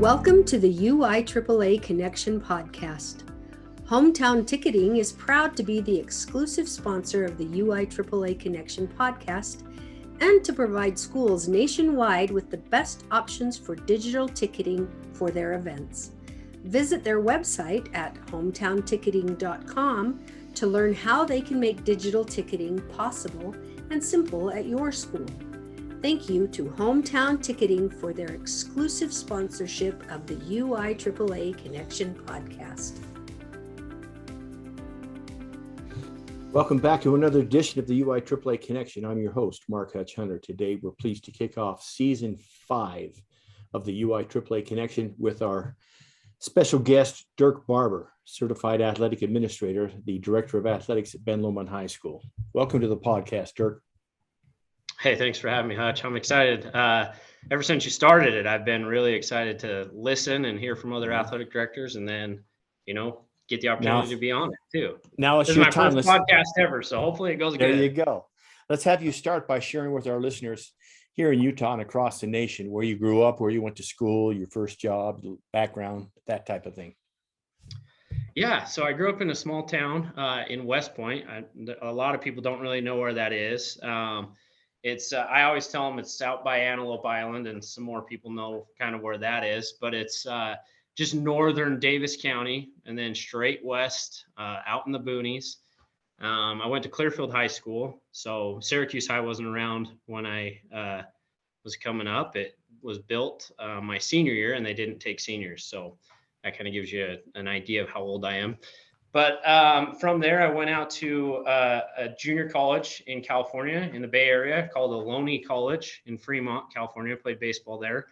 Welcome to the UIAAA Connection podcast. Hometown Ticketing is proud to be the exclusive sponsor of the UIAAA Connection podcast and to provide schools nationwide with the best options for digital ticketing for their events. Visit their website at hometownticketing.com to learn how they can make digital ticketing possible and simple at your school. Thank you to Hometown Ticketing for their exclusive sponsorship of the UIAAA Connection podcast. Welcome back to another edition of the UIAAA Connection. I'm your host, Mark Hutch Hunter. Today, we're pleased to kick off Season 5 of the UIAAA Connection with our special guest, Dirk Barber, Certified Athletic Administrator, the Director of Athletics at Ben Lomond High School. Welcome to the podcast, Dirk. Hey, thanks for having me, Hutch. I'm excited. Ever since you started it, I've been really excited to listen and hear from other athletic directors and then, get the opportunity to be on it too. Now it's this your is my time. first podcast ever, so hopefully it goes there good. There you go. Let's have you start by sharing with our listeners here in Utah and across the nation where you grew up, where you went to school, your first job, background, that type of thing. Yeah, so I grew up in a small town in West Point. A lot of people don't really know where that is. It's I always tell them it's out by Antelope Island, and some more people know kind of where that is, but it's just northern Davis County and then straight west out in the boonies. I went to Clearfield High School, so Syracuse High wasn't around when I was coming up. It was built my senior year, and they didn't take seniors, so that kind of gives you an idea of how old I am. But from there, I went out to a junior college in California in the Bay Area called Lomond College in Fremont, California. I played baseball there.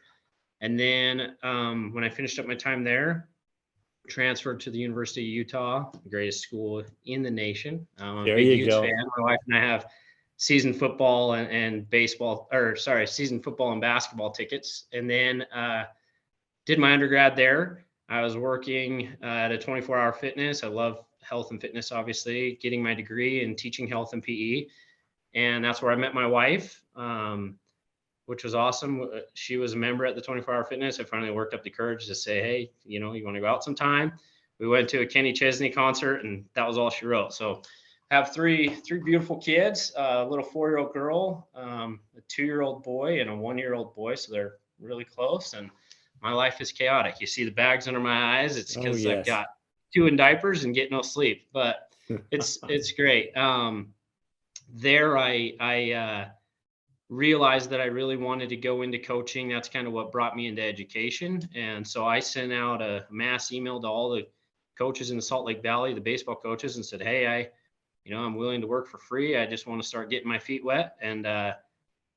And then when I finished up my time there, transferred to the University of Utah, the greatest school in the nation. I'm a big Utes fan. My wife and I have season football and basketball tickets. And then did my undergrad there. I was working at a 24-hour fitness. I love health and fitness, obviously, getting my degree in teaching health and PE. And that's where I met my wife, which was awesome. She was a member at the 24-hour fitness. I finally worked up the courage to say, hey, you want to go out sometime? We went to a Kenny Chesney concert, and that was all she wrote. So I have three beautiful kids, a little 4-year-old girl, a 2-year-old boy, and a 1-year-old boy. So they're really close. And my life is chaotic. You see the bags under my eyes. It's because I've got 2 in diapers and get no sleep, but it's great. There I realized that I really wanted to go into coaching. That's kind of what brought me into education. And so I sent out a mass email to all the coaches in the Salt Lake Valley, the baseball coaches, and said, hey, I'm willing to work for free. I just want to start getting my feet wet. And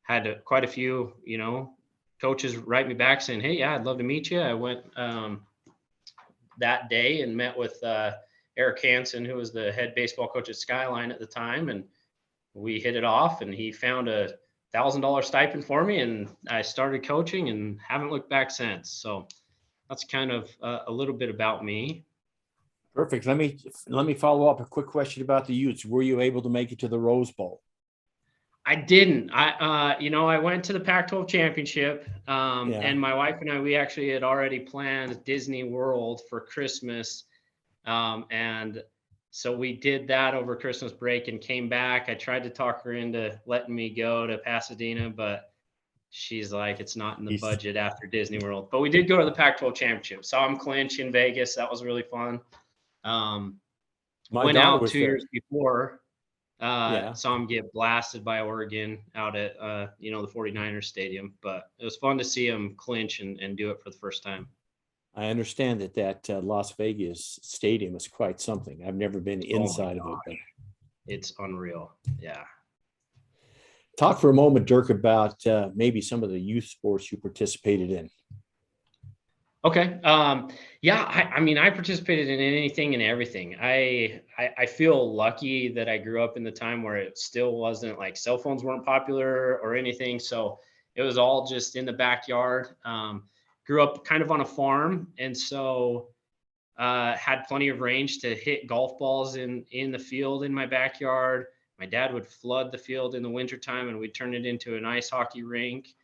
had quite a few, coaches write me back saying, hey, yeah, I'd love to meet you. I went that day and met with Eric Hansen, who was the head baseball coach at Skyline at the time. And we hit it off, and he found a $1,000 stipend for me, and I started coaching and haven't looked back since. So that's kind of a little bit about me. Perfect. Let me follow up a quick question about the Utes. Were you able to make it to the Rose Bowl? I didn't. I went to the Pac-12 championship, and my wife and I, we actually had already planned Disney World for Christmas. And so we did that over Christmas break and came back. I tried to talk her into letting me go to Pasadena, but she's like, it's not in the budget after Disney World. But we did go to the Pac-12 championship. Saw him clinch in Vegas. That was really fun. Went out 2 years before. Saw him get blasted by Oregon out at, the 49ers stadium. But it was fun to see him clinch and do it for the first time. I understand that Las Vegas stadium is quite something. I've never been inside of it. But it's unreal. Yeah. Talk for a moment, Dirk, about maybe some of the youth sports you participated in. Okay. I participated in anything and everything. I feel lucky that I grew up in the time where it still wasn't like cell phones weren't popular or anything. So it was all just in the backyard. Grew up kind of on a farm. And so had plenty of range to hit golf balls in the field in my backyard. My dad would flood the field in the wintertime and we'd turn it into an ice hockey rink.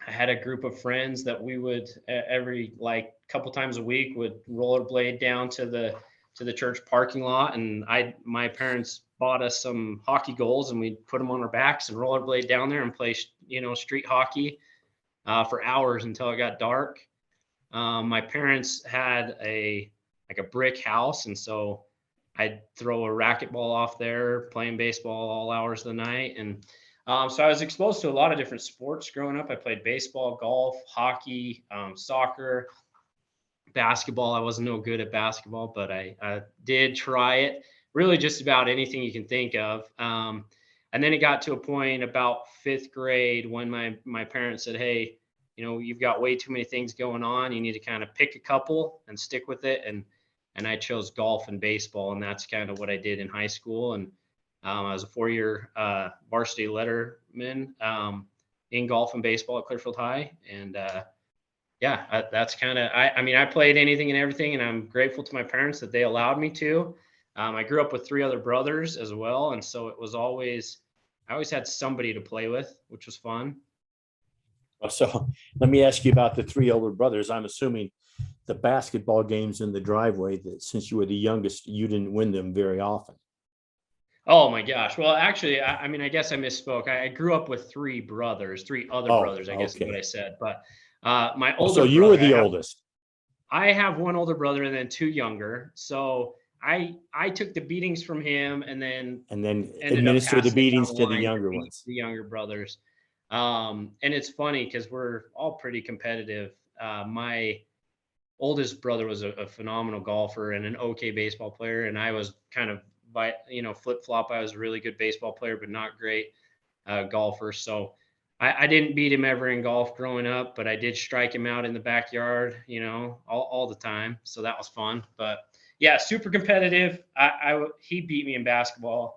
I had a group of friends that we would every like couple times a week would rollerblade down to the church parking lot, and my parents bought us some hockey goals, and we'd put them on our backs and rollerblade down there and play street hockey for hours until it got dark. My parents had a brick house, and so I'd throw a racquetball off there, playing baseball all hours of the night. And so I was exposed to a lot of different sports growing up. I played baseball, golf, hockey, soccer, basketball. I wasn't no good at basketball, but I did try it. Really, just about anything you can think of. And then it got to a point about fifth grade when my parents said, "Hey, you've got way too many things going on. You need to kind of pick a couple and stick with it." And I chose golf and baseball, and that's kind of what I did in high school. And I was a 4-year varsity letterman in golf and baseball at Clearfield High. And that's kind of, I mean, I played anything and everything, and I'm grateful to my parents that they allowed me to. I grew up with 3 other brothers as well. And so I always had somebody to play with, which was fun. So let me ask you about the 3 older brothers. I'm assuming the basketball games in the driveway, that since you were the youngest, you didn't win them very often. Oh my gosh. Well, actually, I mean, I guess I misspoke. I grew up with 3 brothers, 3 other brothers, I guess is what I said. But my older so you brother, were the oldest. I have 1 older brother and then 2 younger. So I took the beatings from him and then administer the beatings to the younger ones. The younger brothers. And it's funny because we're all pretty competitive. My oldest brother was a phenomenal golfer and an okay baseball player, and I was kind of flip flop. I was a really good baseball player, but not great golfer. So I didn't beat him ever in golf growing up, but I did strike him out in the backyard, all the time. So that was fun. But yeah, super competitive. He beat me in basketball,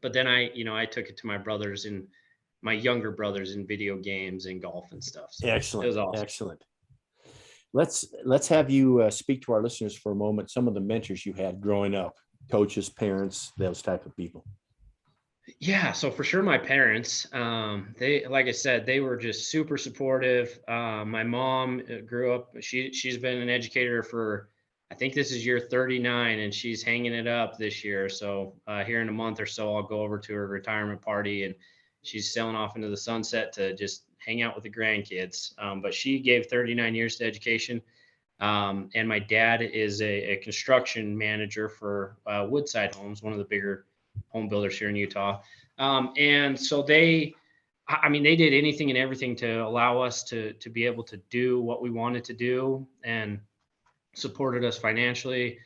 but then I took it to my younger brothers in video games and golf and stuff. So excellent. It was awesome. Excellent. Let's have you speak to our listeners for a moment. Some of the mentors you had growing up, coaches, parents, those type of people. Yeah, so for sure, my parents, they, like I said, they were just super supportive. My mom grew up, she's been an educator for, I think this is year 39, and she's hanging it up this year. So here in a month or so, I'll go over to her retirement party, and she's sailing off into the sunset to just hang out with the grandkids. But she gave 39 years to education. And my dad is a construction manager for Woodside Homes, one of the bigger home builders here in Utah. And so they did anything and everything to allow us to be able to do what we wanted to do, and supported us financially.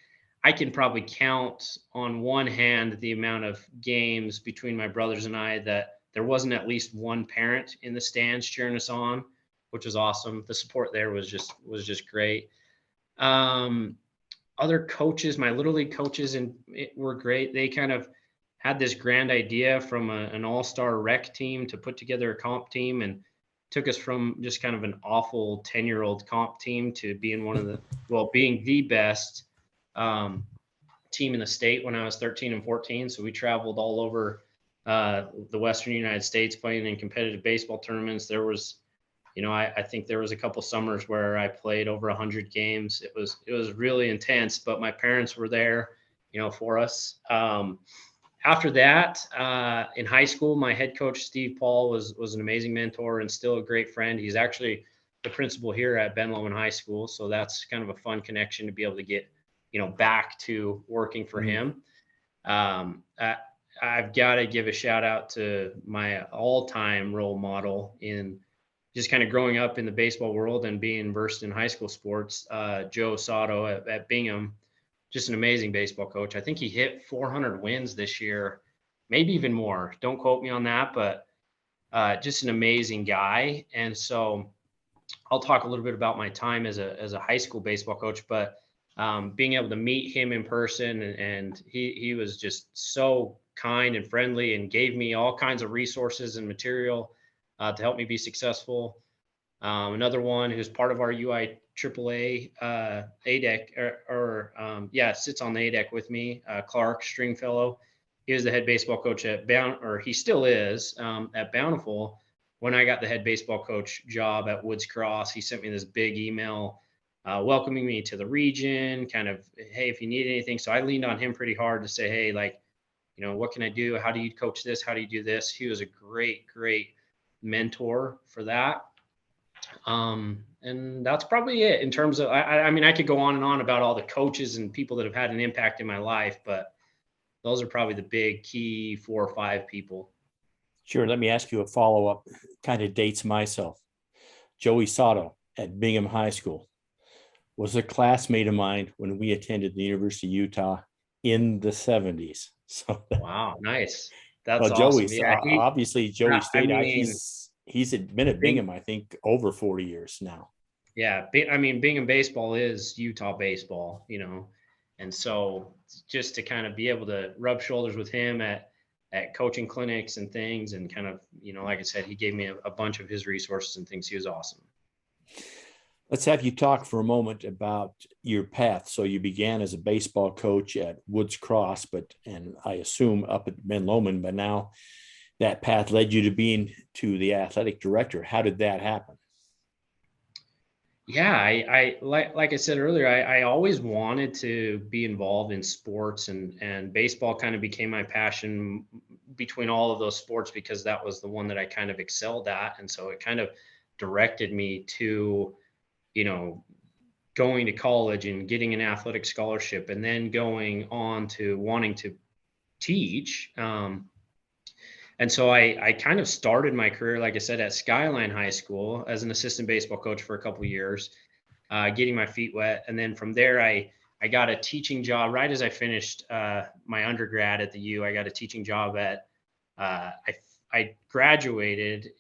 I can probably count on one hand the amount of games between my brothers and I that there wasn't at least one parent in the stands cheering us on, which was awesome. The support there was just great. Other coaches, my Little League coaches, were great. They kind of had this grand idea from an all-star rec team to put together a comp team, and took us from just kind of an awful 10-year-old comp team to being being the best team in the state when I was 13 and 14. So we traveled all over the Western United States playing in competitive baseball tournaments. There was, I think there was a couple summers where I played over 100 games. It was really intense, but my parents were there, for us. After that, in high school, my head coach, Steve Paul, was an amazing mentor and still a great friend. He's actually the principal here at Ben Lomond High School. So that's kind of a fun connection to be able to get, back to working for him. I've got to give a shout out to my all-time role model in just kind of growing up in the baseball world and being versed in high school sports, Joe Sato at Bingham. Just an amazing baseball coach. I think he hit 400 wins this year, maybe even more. Don't quote me on that, but just an amazing guy. And so I'll talk a little bit about my time as a high school baseball coach, but being able to meet him in person, and he was just so kind and friendly and gave me all kinds of resources and material to help me be successful. Another one who's part of our UIAAA ADEC, sits on the ADEC with me, Clark Stringfellow. He was the head baseball coach at he still is at Bountiful, when I got the head baseball coach job at Woods Cross, he sent me this big email welcoming me to the region, kind of, hey, if you need anything. So I leaned on him pretty hard to say, hey, like, what can I do? How do you coach this? How do you do this? He was a great, great mentor for that. And that's probably it in terms of, I mean, I could go on and on about all the coaches and people that have had an impact in my life, but those are probably the big key 4 or 5 people. Sure. Let me ask you a follow-up, kind of dates myself. Joey Sato at Bingham High School was a classmate of mine when we attended the University of Utah in the 70s. So wow, nice. That's well, awesome. Joey's Yeah, obviously Joey State. I mean, he's been at Bingham, I think, over 40 years now. Yeah, I mean, Bingham baseball is Utah baseball, and so just to kind of be able to rub shoulders with him at coaching clinics and things, and kind of, like I said, he gave me a bunch of his resources and things. He was awesome. Let's have you talk for a moment about your path. So you began as a baseball coach at Woods Cross, and I assume up at Ben Lomond, but now that path led you to being the athletic director. How did that happen? Yeah, I like I said earlier, I always wanted to be involved in sports, and baseball kind of became my passion between all of those sports because that was the one that I kind of excelled at. And so it kind of directed me to, going to college and getting an athletic scholarship, and then going on to wanting to teach. And so I kind of started my career, like I said, at Skyline High School as an assistant baseball coach for a couple of years, getting my feet wet. And then from there, I got a teaching job right as I finished my undergrad at the U. I got a teaching job at, I graduated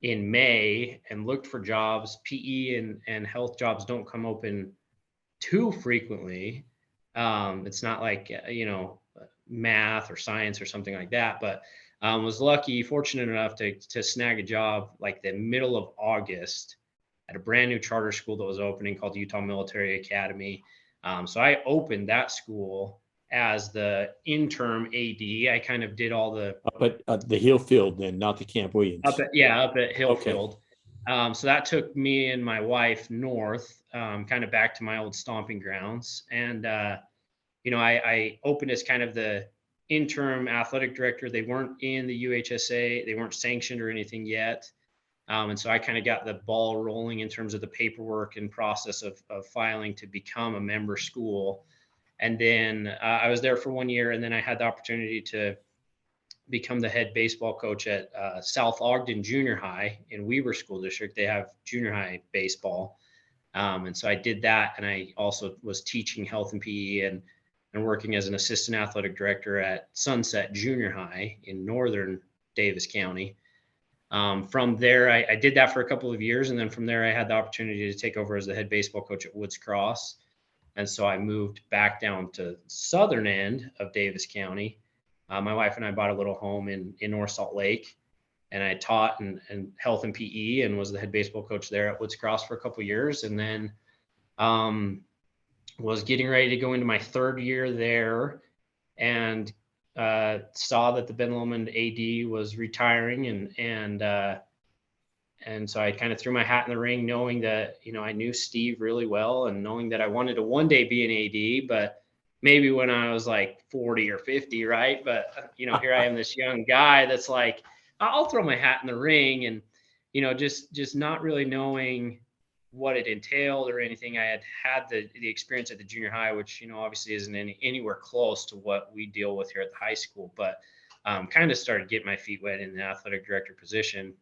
in May and looked for jobs. PE and health jobs don't come open too frequently. It's not like, math or science or something like that, but was fortunate enough to snag a job like the middle of August at a brand new charter school that was opening called Utah Military Academy. So I opened that school as the interim AD. I kind of did all the up at the Hillfield, then, not the Camp Williams. Up at Hillfield. Okay. So that took me and my wife north, kind of back to my old stomping grounds. And I opened as kind of the interim athletic director. They weren't in the UHSA. They weren't sanctioned or anything yet. And so I kind of got the ball rolling in terms of the paperwork and process of filing to become a member school. And then I was there for 1 year, and then I had the opportunity to become the head baseball coach at South Ogden Junior High in Weber School District. They have junior high baseball. And so I did that. And I also was teaching health and PE and working as an assistant athletic director at Sunset Junior High in northern Davis County. From there, I did that for a couple of years. And then from there, I had the opportunity to take over as the head baseball coach at Woods Cross. And so I moved back down to southern end of Davis County. My wife and I bought a little home in North Salt Lake, and I taught and health and PE and was the head baseball coach there at Woods Cross for a couple of years. And then was getting ready to go into my 3rd year there, and saw that the Ben Lomond AD was retiring, and so I kind of threw my hat in the ring, knowing that, I knew Steve really well, and knowing that I wanted to one day be an AD, but maybe when I was like 40 or 50, right? But, here I am, this young guy that's like, I'll throw my hat in the ring, and, just not really knowing what it entailed or anything. I had the experience at the junior high, which, obviously isn't anywhere close to what we deal with here at the high school, but kind of started getting my feet wet in the athletic director position.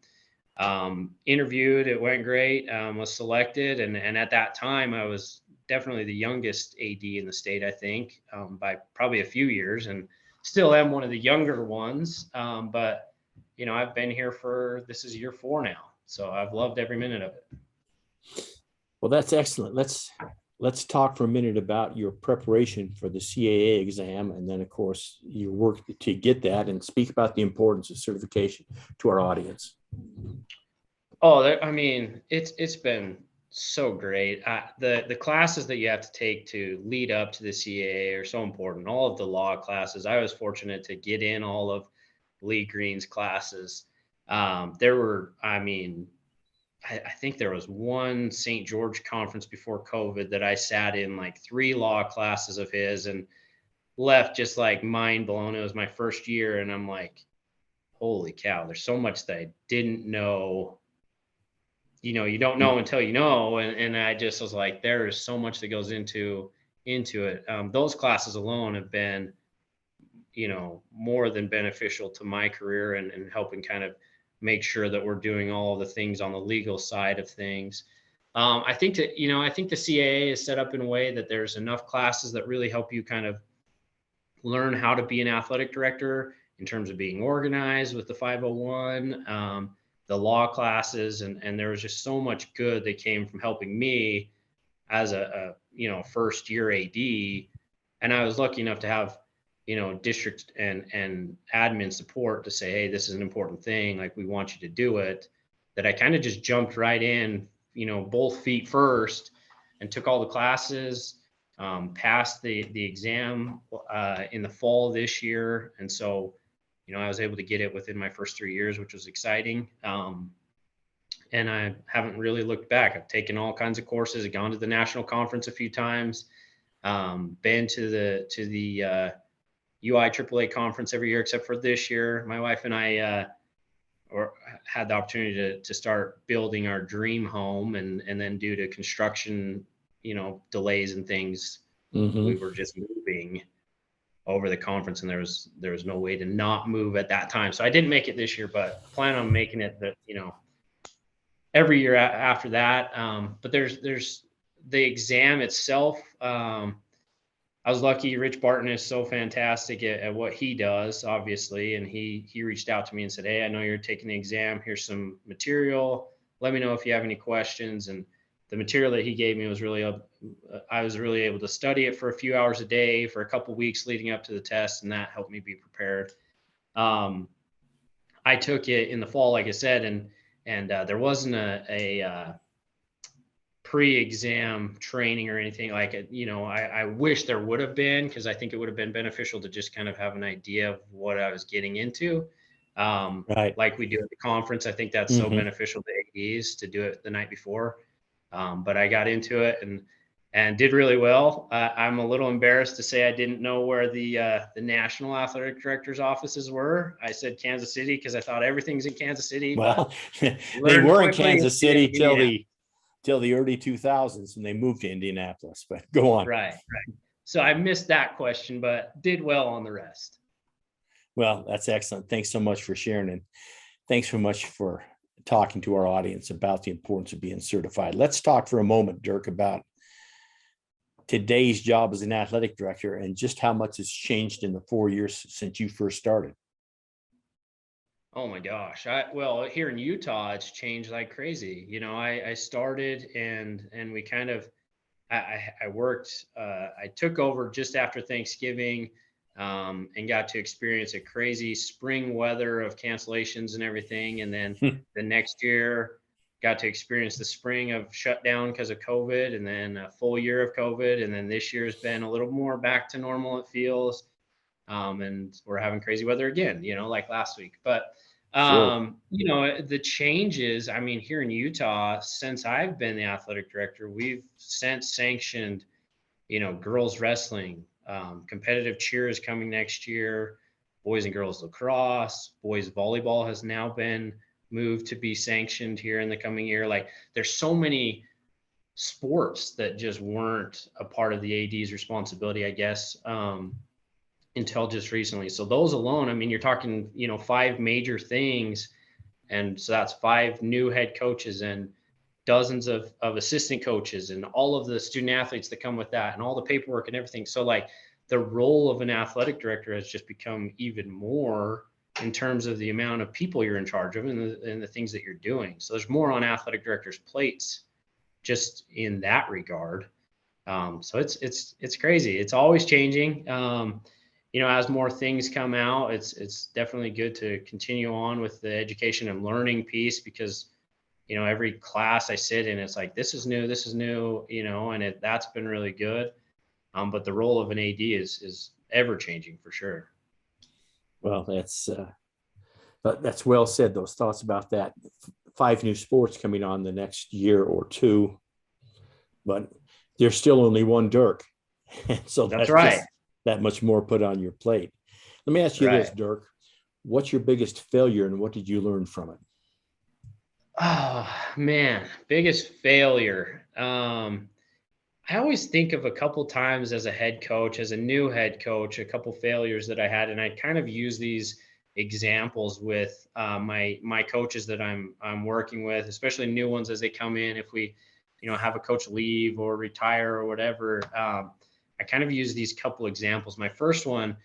Interviewed, it went great, was selected. And at that time I was definitely the youngest AD in the state, I think, by probably a few years, and still am one of the younger ones. But, I've been here this is year 4 now. So I've loved every minute of it. Well, that's excellent. Let's talk for a minute about your preparation for the CAA exam, and then, of course, your work to get that, and speak about the importance of certification to our audience. Oh, it's been so great. The classes that you have to take to lead up to the CAA are so important. All of the law classes. I was fortunate to get in all of Lee Green's classes. There were, I mean, I think there was one St. George conference before COVID that I sat in like 3 law classes of his and left just like mind blown. It was my first year, and I'm like, holy cow, there's so much that I didn't know. You don't know until you know. And I just was like, there is so much that goes into it. Those classes alone have been, more than beneficial to my career and helping kind of make sure that we're doing all of the things on the legal side of things. I think the CAA is set up in a way that there's enough classes that really help you kind of learn how to be an athletic director in terms of being organized with the 501, the law classes, and there was just so much good that came from helping me as a first year AD. And I was lucky enough to have district and admin support to say, hey, this is an important thing, like we want you to do it, that I kind of just jumped right in, both feet first, and took all the classes, passed the exam in the fall this year. And so I was able to get it within my first 3 years, which was exciting. And I haven't really looked back. I've taken all kinds of courses, I've gone to the national conference a few times, been to the UIAAA conference every year except for this year. My wife and I had the opportunity to start building our dream home, and then due to construction, delays and things, we were just moving over the conference, and there was no way to not move at that time. So I didn't make it this year, but plan on making it every year after that. But there's the exam itself. I was lucky. Rich Barton is so fantastic at what he does, obviously. And he reached out to me and said, hey, I know you're taking the exam. Here's some material. Let me know if you have any questions. And the material that he gave me was I was really able to study it for a few hours a day for a couple of weeks leading up to the test. And that helped me be prepared. I took it in the fall, like I said, and there wasn't a pre-exam training or anything like it. I wish there would have been, because I think it would have been beneficial to just kind of have an idea of what I was getting into. Right. Like we do at the conference. I think that's so beneficial to ADs to do it the night before. But I got into it and did really well. I'm a little embarrassed to say I didn't know where the National Athletic Director's offices were. I said Kansas City because I thought everything's in Kansas City. Well, they were in Kansas City till the early 2000s, and they moved to Indianapolis. But go on. Right. So I missed that question, but did well on the rest. Well, that's excellent. Thanks so much for sharing, and thanks so much for talking to our audience about the importance of being certified. Let's talk for a moment, Dirk, about today's job as an athletic director and just how much has changed in the 4 years since you first started. Oh my gosh. Well, here in Utah, it's changed like crazy. I started and we kind of, I worked, I took over just after Thanksgiving, and got to experience a crazy spring weather of cancellations and everything. And then the next year got to experience the spring of shutdown because of COVID, and then a full year of COVID. And then this year has been a little more back to normal, it feels. And we're having crazy weather again, like last week. But, Sure. the changes, I mean, here in Utah, since I've been the athletic director, we've since sanctioned, girls wrestling, competitive cheer is coming next year, boys and girls lacrosse, boys volleyball has now been moved to be sanctioned here in the coming year. Like, there's so many sports that just weren't a part of the AD's responsibility, I guess, until just recently. So those alone, I mean, you're talking, 5 major things. And so that's 5 new head coaches and dozens of assistant coaches and all of the student athletes that come with that and all the paperwork and everything. So like the role of an athletic director has just become even more in terms of the amount of people you're in charge of and the things that you're doing. So there's more on athletic directors' plates just in that regard. So it's crazy. It's always changing. As more things come out, it's definitely good to continue on with the education and learning piece, because, every class I sit in, it's like, this is new, and that's been really good. But the role of an AD is ever changing for sure. Well, that's That's well said. Those thoughts about that. 5 new sports coming on the next year or two, but there's still only one Dirk. And so That's that's right. just that much more put on your plate. Let me ask you this, Right. Dirk. What's your biggest failure and what did you learn from it? Oh man, biggest failure. I always think of a couple times as a head coach, as a new head coach, a couple failures that I had, and I kind of use these examples with my coaches that I'm working with, especially new ones as they come in. If we, have a coach leave or retire or whatever, I kind of use these couple examples. My first one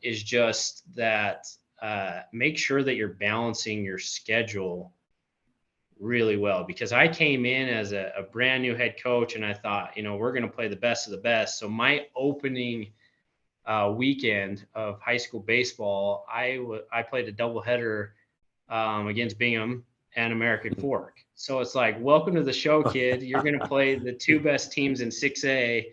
is just that make sure that you're balancing your schedule really well, because I came in as a brand new head coach and I thought, we're going to play the best of the best. So my opening weekend of high school baseball, I played a doubleheader against Bingham and American Fork. So it's like, welcome to the show, kid. You're going to play the 2 best teams in 6A.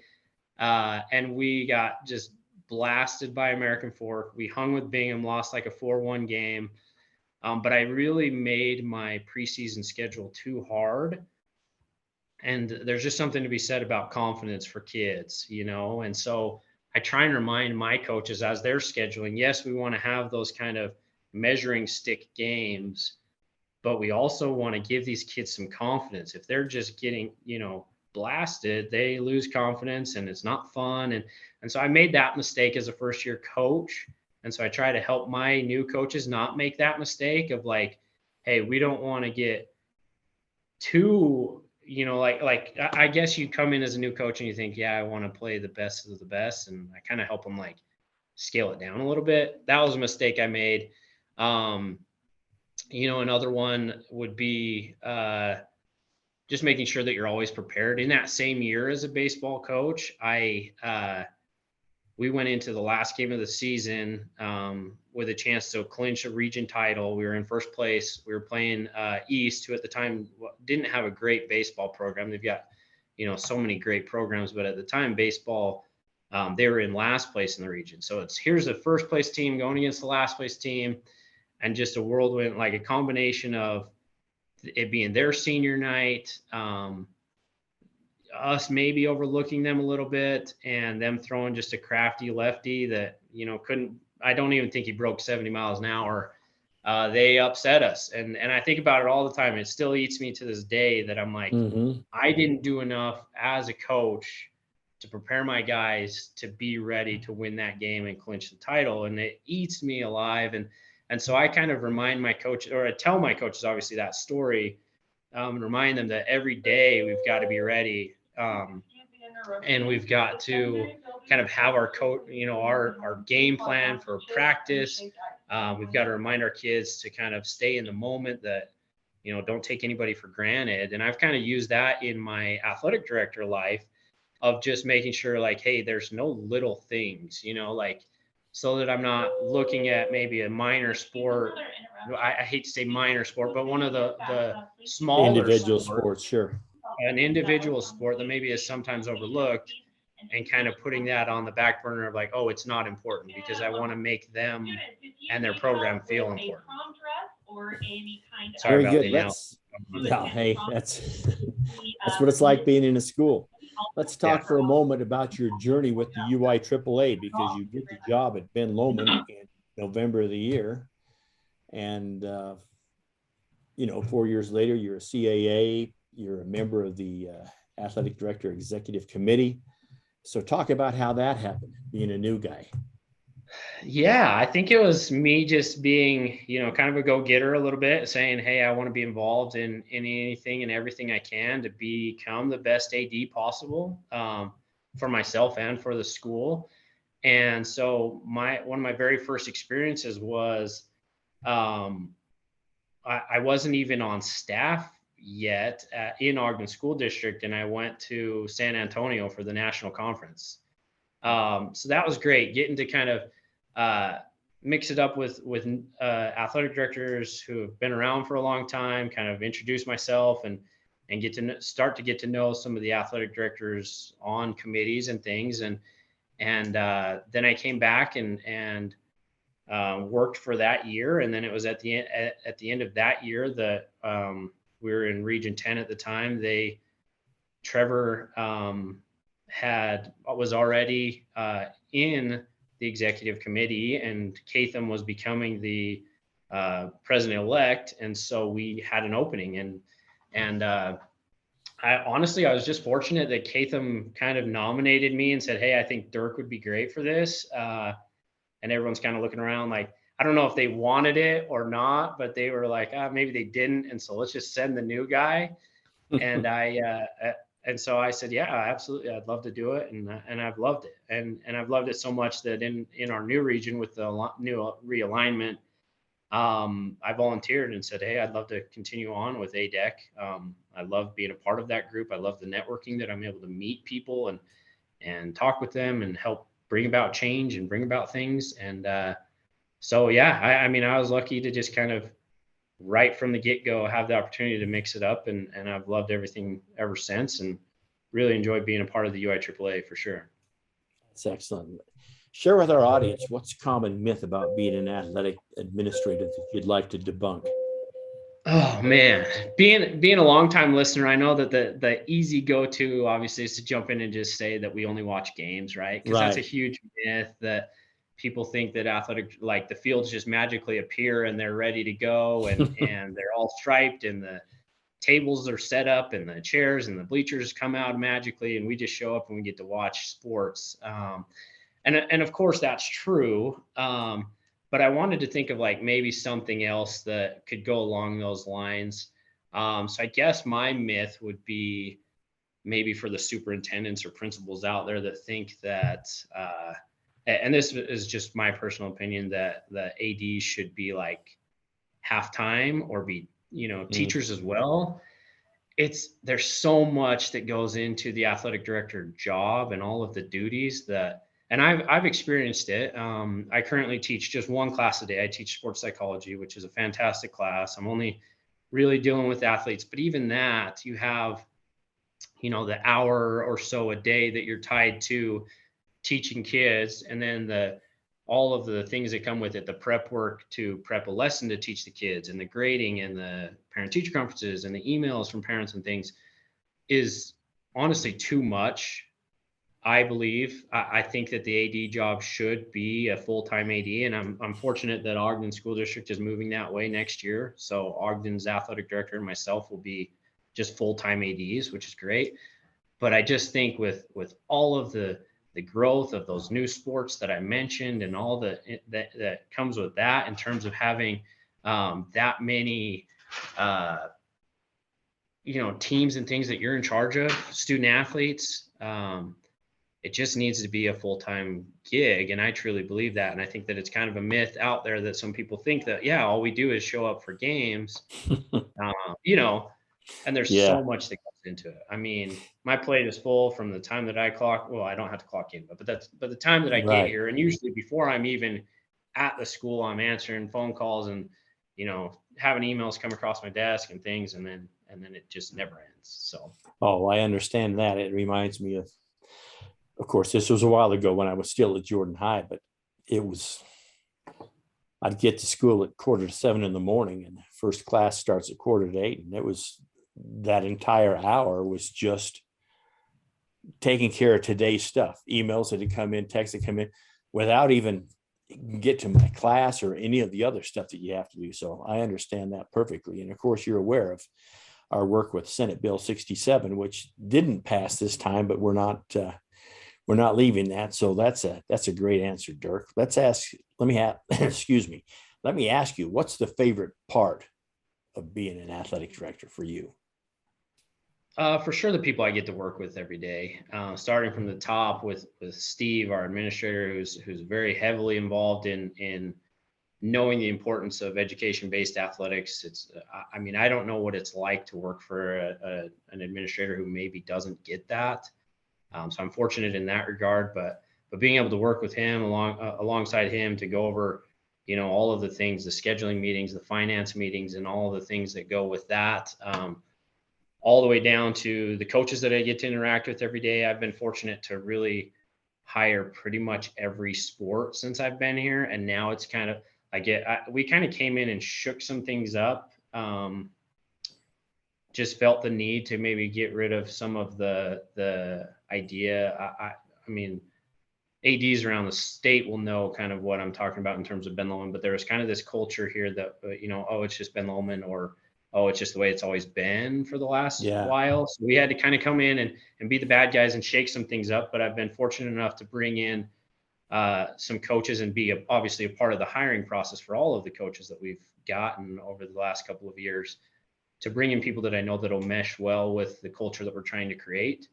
And we got just blasted by American Fork. We hung with Bingham, lost like a 4-1 game. But I really made my preseason schedule too hard. And there's just something to be said about confidence for kids, And so I try and remind my coaches as they're scheduling, yes, we want to have those kind of measuring stick games, but we also want to give these kids some confidence. If they're just getting, blasted, they lose confidence and it's not fun. And so I made that mistake as a first year coach. And so I try to help my new coaches not make that mistake of like, hey, we don't want to get too, like I guess you come in as a new coach and you think, yeah, I want to play the best of the best. And I kind of help them like scale it down a little bit. That was a mistake I made. Another one would be just making sure that you're always prepared. In that same year as a baseball coach, we went into the last game of the season with a chance to clinch a region title. We were in first place. We were playing East, who at the time didn't have a great baseball program. They've got, so many great programs, but at the time, baseball, they were in last place in the region. So here's the first place team going against the last place team, and just a whirlwind, like a combination of it being their senior night, us maybe overlooking them a little bit, and them throwing just a crafty lefty that, I don't even think he broke 70 miles an hour. They upset us. And I think about it all the time. It still eats me to this day that I'm like, I didn't do enough as a coach to prepare my guys to be ready to win that game and clinch the title. And it eats me alive. And so I kind of remind my coach, or I tell my coaches, obviously, that story, and remind them that every day we've got to be ready. And we've got to kind of have our coach, our game plan for practice. We've got to remind our kids to kind of stay in the moment, that, don't take anybody for granted. And I've kind of used that in my athletic director life of just making sure, like, hey, there's no little things, like, so that I'm not looking at maybe a minor sport. I hate to say minor sport, but one of the smaller Individual sports, sure. An individual sport that maybe is sometimes overlooked, and kind of putting that on the back burner of like, oh, it's not important, because I want to make them and their program feel important. Sorry Very about good. Hey, that's what it's like being in a school. Let's talk for a moment about your journey with the UIAAA, because you did the job at Ben Lomond in November of the year. And, 4 years later, you're a CAA, you're a member of the Athletic Director Executive Committee. So talk about how that happened, being a new guy. Yeah, I think it was me just being, kind of a go-getter a little bit, saying, hey, I want to be involved in anything and everything I can to become the best AD possible for myself and for the school. And so one of my very first experiences was I wasn't even on staff yet in Ogden School District, and I went to San Antonio for the national conference. So that was great, getting to kind of mix it up with athletic directors who have been around for a long time, kind of introduce myself and get to start to get to know some of the athletic directors on committees and things. And then I came back and worked for that year. And then it was at the end of that year that we were in Region 10 at the time. Trevor was already in the executive committee, and Catham was becoming the president-elect. And so we had an opening, and I was just fortunate that Catham kind of nominated me and said, "Hey, I think Dirk would be great for this." And everyone's kind of looking around like, I don't know if they wanted it or not, but they were like, maybe they didn't. And so let's just send the new guy. And and so I said, yeah, absolutely. I'd love to do it. And I've loved it. And I've loved it so much that in our new region with the new realignment, I volunteered and said, hey, I'd love to continue on with ADEC. I love being a part of that group. I love the networking that I'm able to meet people and talk with them and help bring about change and bring about things. And so, yeah, I was lucky to just kind of right from the get-go have the opportunity to mix it up. And I've loved everything ever since and really enjoyed being a part of the UIAAA for sure. That's excellent. Share with our audience, what's a common myth about being an athletic administrator that you'd like to debunk? Oh man, being a longtime listener, I know that the easy go-to obviously is to jump in and just say that we only watch games, right? Because that's a huge myth that people think that athletic, like the fields just magically appear and they're ready to go and they're all striped and the tables are set up and the chairs and the bleachers come out magically and we just show up and we get to watch sports. And of course that's true. But I wanted to think of like maybe something else that could go along those lines. So I guess my myth would be maybe for the superintendents or principals out there that think that, and this is just my personal opinion, that the AD should be like half-time or be, teachers as well. There's so much that goes into the athletic director job and all of the duties and I've experienced it. I currently teach just one class a day. I teach sports psychology, which is a fantastic class. I'm only really dealing with athletes, but even that, you have, the hour or so a day that you're tied to teaching kids, and then all of the things that come with it, the prep work to prep a lesson to teach the kids, and the grading and the parent-teacher conferences and the emails from parents and things is honestly too much. I believe. I think that the AD job should be a full-time AD, and I'm fortunate that Ogden School District is moving that way next year. So Ogden's athletic director and myself will be just full-time ADs, which is great. But I just think with all of the growth of those new sports that I mentioned and all that comes with that in terms of having that many teams and things that you're in charge of, student athletes, it just needs to be a full-time gig. And I truly believe that. And I think that it's kind of a myth out there that some people think that, yeah, all we do is show up for games, and there's so much that goes into it. I mean, my plate is full from the time that I clock. Well, I don't have to clock in, but the time that I get here, and usually before I'm even at the school, I'm answering phone calls and, having emails come across my desk and things. And then it just never ends. So. Oh, I understand that. It reminds me of course, this was a while ago when I was still at Jordan High, but I'd get to school at 6:45 in the morning and the first class starts at 7:45. And it was that entire hour was just taking care of today's stuff, emails that had come in, texts that come in without even get to my class or any of the other stuff that you have to do. So I understand that perfectly. And of course, you're aware of our work with Senate Bill 67, which didn't pass this time, but we're not leaving that. So that's a great answer, Dirk. Let me ask you, what's the favorite part of being an athletic director for you? For sure, the people I get to work with every day, starting from the top with Steve, our administrator, who's very heavily involved in knowing the importance of education-based athletics. I don't know what it's like to work for an administrator who maybe doesn't get that. So I'm fortunate in that regard, but being able to work with him alongside him to go over, all of the things, the scheduling meetings, the finance meetings, and all of the things that go with that, all the way down to the coaches that I get to interact with every day. I've been fortunate to really hire pretty much every sport since I've been here. And now it's kind of, we kind of came in and shook some things up. Just felt the need to maybe get rid of some of the idea. I mean, ADs around the state will know kind of what I'm talking about in terms of Ben Lomond, but there was kind of this culture here that, oh, it's just Ben Lomond, or, oh, it's just the way it's always been for the last while. So we had to kind of come in and be the bad guys and shake some things up. But I've been fortunate enough to bring in some coaches and be obviously a part of the hiring process for all of the coaches that we've gotten over the last couple of years, to bring in people that I know that'll mesh well with the culture that we're trying to create.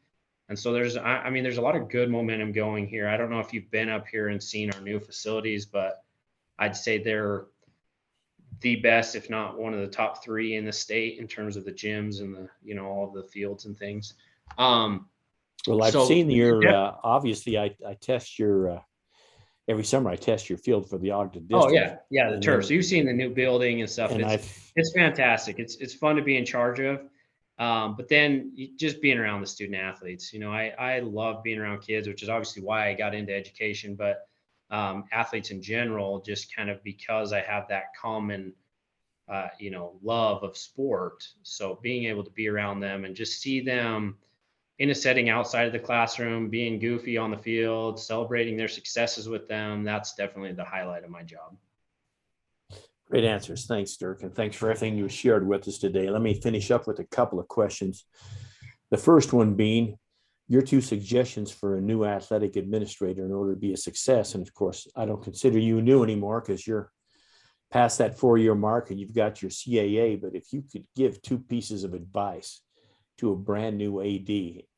And so there's a lot of good momentum going here. I don't know if you've been up here and seen our new facilities, but I'd say they're the best, if not one of the top 3 in the state in terms of the gyms and the, all the fields and things. Well, I've seen your, obviously I test your, every summer I test your field for the Ogden district. Oh yeah. The turf. So you've seen the new building and stuff. And it's fantastic. It's fun to be in charge of. But then just being around the student athletes, I love being around kids, which is obviously why I got into education, but athletes in general, just kind of because I have that common, love of sport. So being able to be around them and just see them in a setting outside of the classroom, being goofy on the field, celebrating their successes with them, that's definitely the highlight of my job. Great answers. Thanks, Dirk. And thanks for everything you shared with us today. Let me finish up with a couple of questions. The first one being your 2 suggestions for a new athletic administrator in order to be a success. And of course, I don't consider you new anymore because you're past that 4-year mark and you've got your CAA. But if you could give 2 pieces of advice to a brand new AD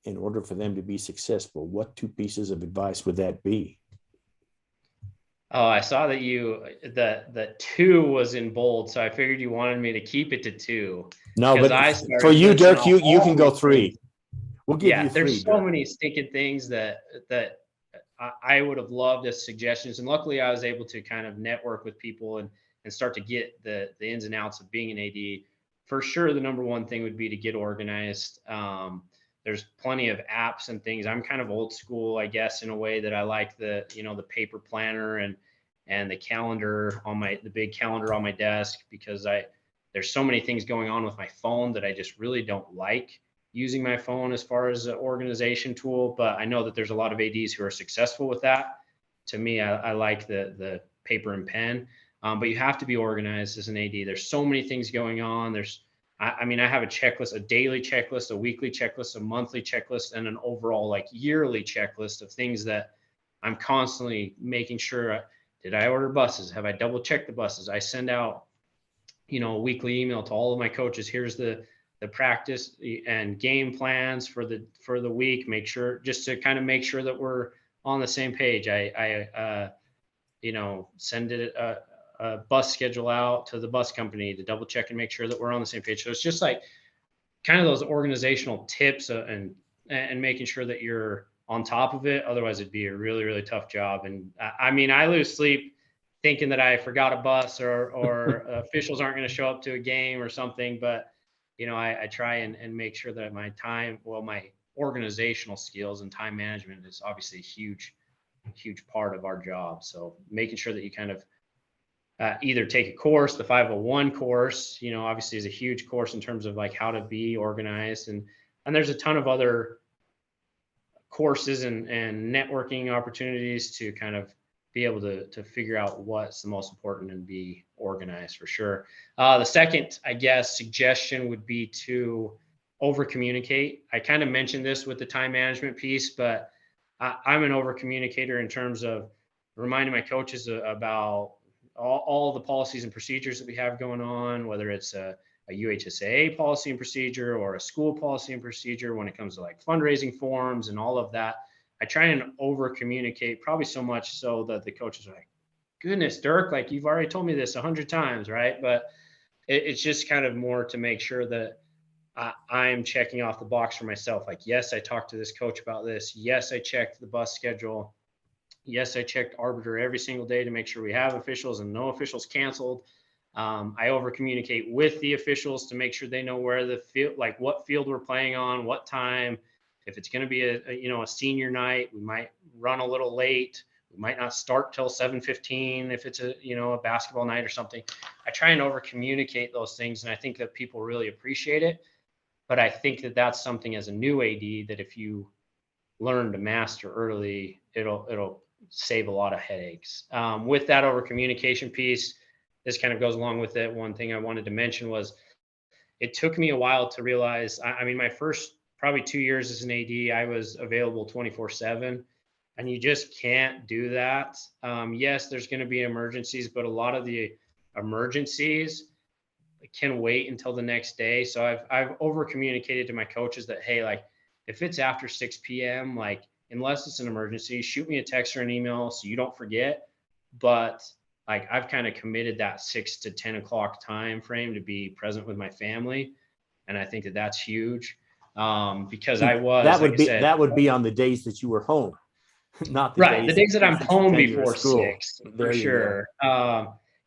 in order for them to be successful, what 2 pieces of advice would that be? Oh, I saw that the 2 was in bold, so I figured you wanted me to keep it to 2. No, but for you, Dirk, you can go 3. We'll give you 3. There's so many stinking things that I would have loved as suggestions, and luckily I was able to kind of network with people and start to get the ins and outs of being an AD. For sure, the number one thing would be to get organized. There's plenty of apps and things. I'm kind of old school, I guess, in a way that I like the paper planner and the calendar the big calendar on my desk, because there's so many things going on with my phone that I just really don't like using my phone as far as an organization tool. But I know that there's a lot of ADs who are successful with that. To me, I like the paper and pen. But you have to be organized as an AD. There's so many things going on. I have a checklist, a daily checklist, a weekly checklist, a monthly checklist, and an overall yearly checklist of things that I'm constantly making sure. Did I order buses? Have I double checked the buses? I send out, a weekly email to all of my coaches. Here's the practice and game plans for the week. Make sure, just to kind of make sure that we're on the same page. I send it a bus schedule out to the bus company to double check and make sure that we're on the same page. So it's just kind of those organizational tips and making sure that you're on top of it. Otherwise it'd be a really, really tough job. And I lose sleep thinking that I forgot a bus or officials aren't going to show up to a game or something. But, I try and make sure that my organizational skills and time management is obviously a huge part of our job. So making sure that you kind of either take a course, the 501 course, obviously is a huge course in terms of how to be organized. And there's a ton of other courses and networking opportunities to kind of be able to figure out what's the most important and be organized, for sure. The second, I guess, suggestion would be to over communicate. I kind of mentioned this with the time management piece, but I'm an over communicator in terms of reminding my coaches about all the policies and procedures that we have going on, whether it's a UIAAA policy and procedure or a school policy and procedure when it comes to fundraising forms and all of that. I try and over communicate, probably so much so that the coaches are like, goodness, Dirk, you've already told me this 100 times, right? But it's just kind of more to make sure that I'm checking off the box for myself. Yes, I talked to this coach about this. Yes, I checked the bus schedule. Yes, I checked Arbiter every single day to make sure we have officials and no officials canceled. I over communicate with the officials to make sure they know where the field, what field we're playing on, what time, if it's going to be a senior night, we might run a little late. We might not start till 7:15 if it's a basketball night or something. I try and over communicate those things, and I think that people really appreciate it. But I think that that's something as a new AD that if you learn to master early, it'll save a lot of headaches. With that over communication piece, this kind of goes along with it. One thing I wanted to mention was it took me a while to realize, I mean, my first probably 2 years as an AD, I was available 24/7, and you just can't do that. Yes, there's going to be emergencies, but a lot of the emergencies can wait until the next day. So I've over communicated to my coaches that, hey, like if it's after 6 p.m., like unless it's an emergency, shoot me a text or an email so you don't forget. But like I've kind of committed that 6 to 10 o'clock time frame to be present with my family. And I think that that's huge. Because that would be on the days that you were home, not the days that I'm home before 6, for sure.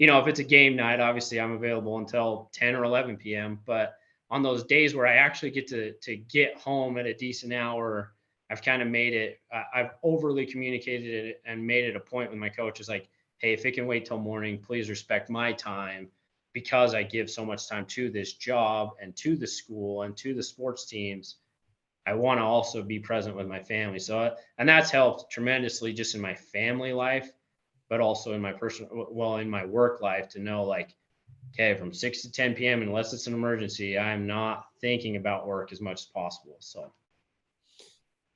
If it's a game night, obviously I'm available until 10 or 11 p.m. But on those days where I actually get to get home at a decent hour, I've kind of made it, I've overly communicated it and made it a point with my coaches, like, hey, if it can wait till morning, please respect my time, because I give so much time to this job and to the school and to the sports teams. I want to also be present with my family. So, and that's helped tremendously just in my family life, but also in my in my work life, to know like, okay, from 6 to 10 p.m., unless it's an emergency, I'm not thinking about work as much as possible. So.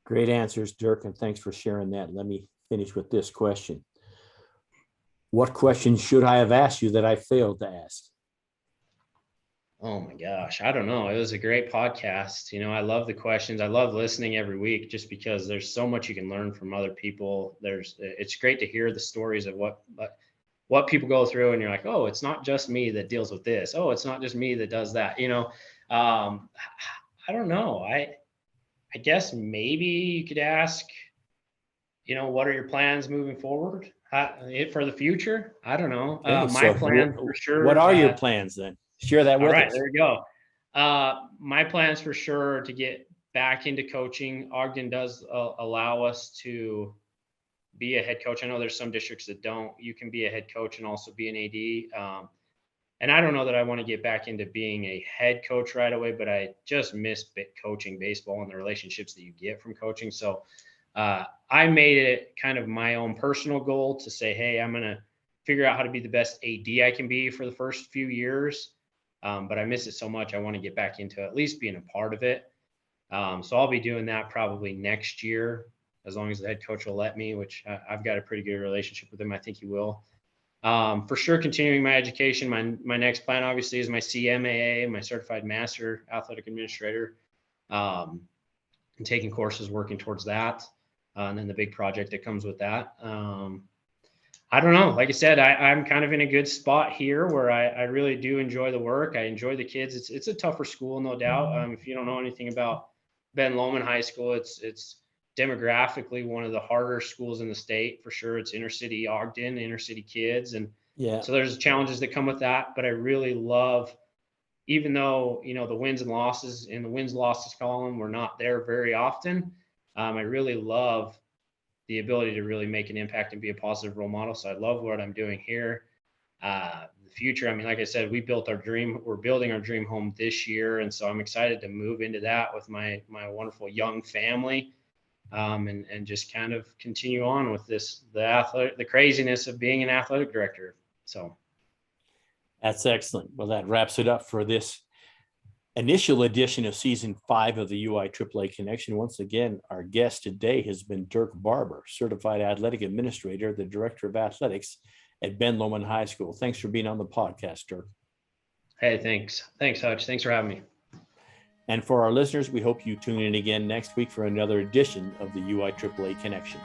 Great answers, Dirk, and thanks for sharing that. Let me finish with this question. What question should I have asked you that I failed to ask? Oh my gosh, I don't know. It was a great podcast. I love the questions. I love listening every week just because there's so much you can learn from other people. It's great to hear the stories of what people go through, and you're like, oh, it's not just me that deals with this. Oh, it's not just me that does that. I don't know. I guess maybe you could ask, what are your plans moving forward for the future? I don't know. My plan for sure. What are your plans then? Share that with us. All right, there we go. My plans for sure are to get back into coaching. Ogden does allow us to be a head coach. I know there's some districts that don't. You can be a head coach and also be an AD. And I don't know that I want to get back into being a head coach right away, but I just miss coaching baseball and the relationships that you get from coaching. So I made it kind of my own personal goal to say, hey, I'm going to figure out how to be the best AD I can be for the first few years. But I miss it so much. I want to get back into at least being a part of it. So I'll be doing that probably next year, as long as the head coach will let me, which I've got a pretty good relationship with him. I think he will. For sure, continuing my education. My next plan, obviously, is my CMAA, my Certified Master Athletic Administrator, and taking courses, working towards that, and then the big project that comes with that. I don't know. Like I said, I'm kind of in a good spot here where I really do enjoy the work. I enjoy the kids. It's a tougher school, no doubt. If you don't know anything about Lomond High School, it's demographically one of the harder schools in the state, for sure. It's inner city Ogden, inner city kids. And so there's challenges that come with that. But I really love, even though, the wins and losses in the wins losses column, we're not there very often. I really love the ability to really make an impact and be a positive role model. So I love what I'm doing here. The future, I mean, like I said, we're building our dream home this year. And so I'm excited to move into that with my wonderful young family. And just kind of continue on with the craziness of being an athletic director. So that's excellent. Well, that wraps it up for this initial edition of season 5 of the UIAAA Connection. Once again, our guest today has been Dirk Barber, Certified Athletic Administrator, the Director of Athletics at Lomond High School. Thanks for being on the podcast, Dirk. Hey, thanks. Thanks, Hutch. Thanks for having me. And for our listeners, we hope you tune in again next week for another edition of the UIAAA Connection.